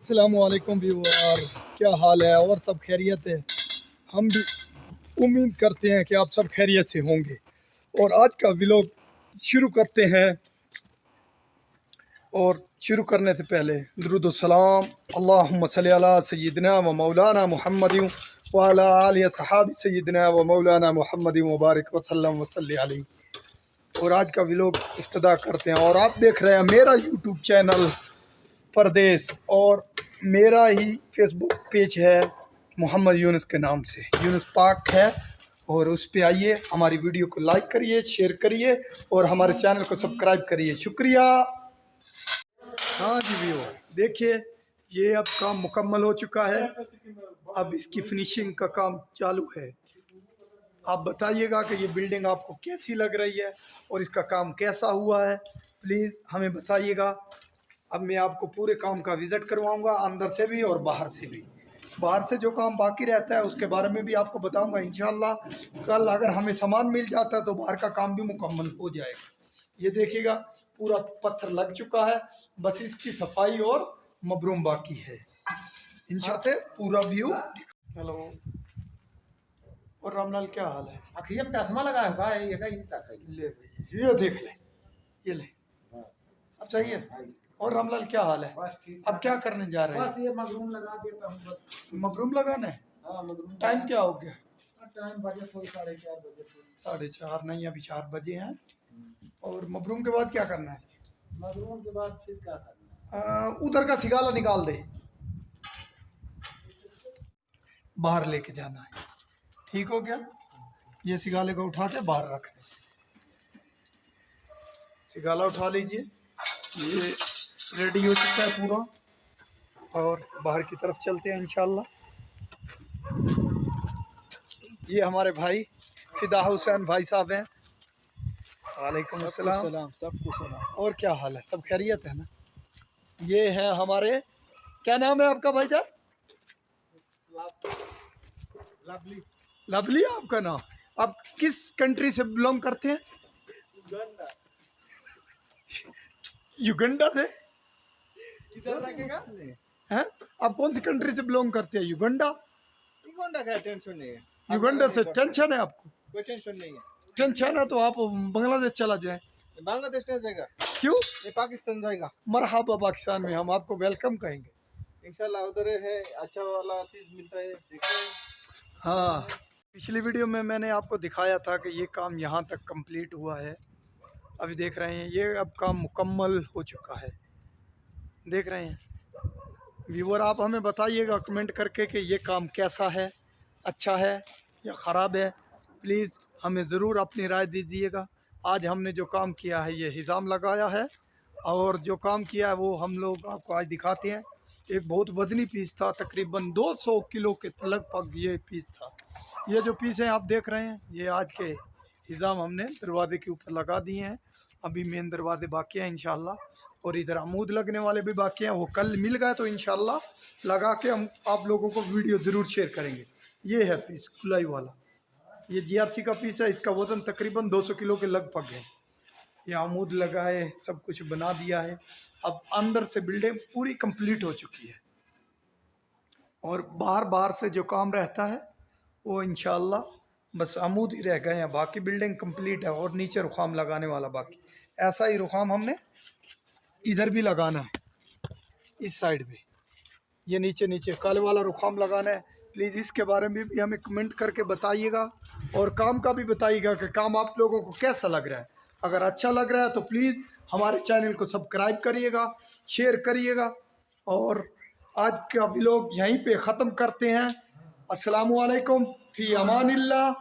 अस्सलामुअलैकुम व्यूअर, क्या हाल है और सब खैरियत है। हम भी उम्मीद करते हैं कि आप सब खैरियत से होंगे। और आज का व्लॉग शुरू करते हैं। और शुरू करने से पहले दुरूद सलाम अल्लाहुम्मा सल्ली अला सय्यिदना व मौलाना मुहम्मदिन व अला आलिहि सहाबी सय्यिदना व मौलाना मुहम्मदिन व बारिक व सल्लम व सल्ली अलैहि। और आज का व्लॉग इब्तिदा करते हैं। और आप देख रहे हैं मेरा यूट्यूब चैनल परदेस, और मेरा ही फेसबुक पेज है मोहम्मद यूनुस के नाम से, यूनुस पाक है। और उस पे आइए, हमारी वीडियो को लाइक करिए, शेयर करिए और हमारे चैनल को सब्सक्राइब करिए। शुक्रिया। हाँ जी व्यूअर, देखिए ये अब काम मुकम्मल हो चुका है। अब इसकी फिनिशिंग का काम चालू है। आप बताइएगा कि ये बिल्डिंग आपको कैसी लग रही है और इसका काम कैसा हुआ है, प्लीज़ हमें बताइएगा। अब मैं आपको पूरे काम का विज़िट करवाऊंगा, अंदर से भी और बाहर से भी। बाहर से जो काम बाकी रहता है उसके बारे में भी आपको बताऊंगा इंशाल्लाह। कल अगर हमें सामान मिल जाता है तो बाहर का काम भी मुकम्मल हो जाएगा। ये देखिएगा पूरा पत्थर लग चुका है, बस इसकी सफाई और मबरूम बाकी है। इंशाल्लाह पूरा व्यू। हेलो, और रामलाल क्या हाल है? अखियम चश्मा लगाया हुआ है, ये ले भाई, ये देख ले, ये ले, अब सही है। और रामलाल क्या हाल है? बस ठीक। अब क्या करने जा रहे हैं? बस ये मगरूम लगा देता हूँ बस। मबरूम लगाना है? हाँ मगरूम। टाइम क्या हो गया? टाइम बजे थोड़ी 4:30 बजे। 4:30 नहीं, अभी 4 बजे हैं। और मबरूम के बाद क्या करना है? मगरूम के बाद फिर क्या करना है? उधर का सिगाला निकाल दे, बाहर लेके जाना है। ठीक हो गया? ये सिगाले को उठा के बाहर रख दे। सिगाला उठा लीजिए, ये रेडी हो चुका है पूरा। और बाहर की तरफ चलते हैं इंशाल्लाह। ये हमारे भाई फिदा हुसैन भाई साहब हैं। वालेकुम अस्सलाम। सबको सलाम। और क्या हाल है? सब खैरियत है ना? ये है हमारे, क्या नाम है आपका भाईजान? लवली। लवली आपका नाम? आप किस कंट्री से बिलोंग करते हैं? युगांडा से? किधर रखेगा? हैं? आप कौन सी कंट्री से बिलोंग करते हैं? युगांडा? युगांडा का टेंशन नहीं है। युगांडा से टेंशन है आपको? कोई टेंशन नहीं है। टेंशन है तो आप बांग्लादेश चला जाए। बांग्लादेश नहीं जाएगा। क्यों? ये पाकिस्तान जाएगा। मरहबा, पाकिस्तान में हम आपको वेलकम कहेंगे इंशाल्लाह। उधर है अच्छा वाला चीज मिलता है, देखते हैं। हाँ, पिछली वीडियो में मैंने आपको दिखाया था कि ये काम यहाँ तक कंप्लीट हुआ है। अभी देख रहे हैं ये अब काम मुकम्मल हो चुका है। देख रहे हैं व्यूअर, आप हमें बताइएगा कमेंट करके कि ये काम कैसा है, अच्छा है या ख़राब है। प्लीज़ हमें ज़रूर अपनी राय दीजिएगा। आज हमने जो काम किया है ये हिजाम लगाया है, और जो काम किया है वो हम लोग आपको आज दिखाते हैं। एक बहुत वजनी पीस था, तकरीबन 200 किलो के लगभग ये पीस था। ये जो पीस हैं आप देख रहे हैं, ये आज के हिजाम हमने दरवाजे के ऊपर लगा दिए हैं। अभी मेन दरवाजे बाकी हैं इंशाल्लाह, और इधर अमूद लगने वाले भी बाकी हैं। वो कल मिल गए तो इंशाल्लाह लगा के हम आप लोगों को वीडियो ज़रूर शेयर करेंगे। ये है पीस खुलाई वाला, ये जीआरसी का पीस है। इसका वज़न तकरीबन 200 किलो के लगभग है। ये अमूद लगा है, सब कुछ बना दिया है। अब अंदर से बिल्डिंग पूरी कंप्लीट हो चुकी है, और बाहर से जो काम रहता है वो इंशाल्लाह बस अमूद ही रह गए हैं, बाकी बिल्डिंग कंप्लीट है। और नीचे रुखाम लगाने वाला बाकी। ऐसा ही रुखाम हमने इधर भी लगाना है, इस साइड पे। ये नीचे काले वाला रुखाम लगाना है। प्लीज़ इसके बारे में भी हमें कमेंट करके बताइएगा, और काम का भी बताइएगा कि काम आप लोगों को कैसा लग रहा है। अगर अच्छा लग रहा है तो प्लीज़ हमारे चैनल को सब्सक्राइब करिएगा, शेयर करिएगा। और आज का व्लॉग यहीं पे ख़त्म करते हैं। अस्सलामु अलैकुम, फ़ी अमानिल्लाह।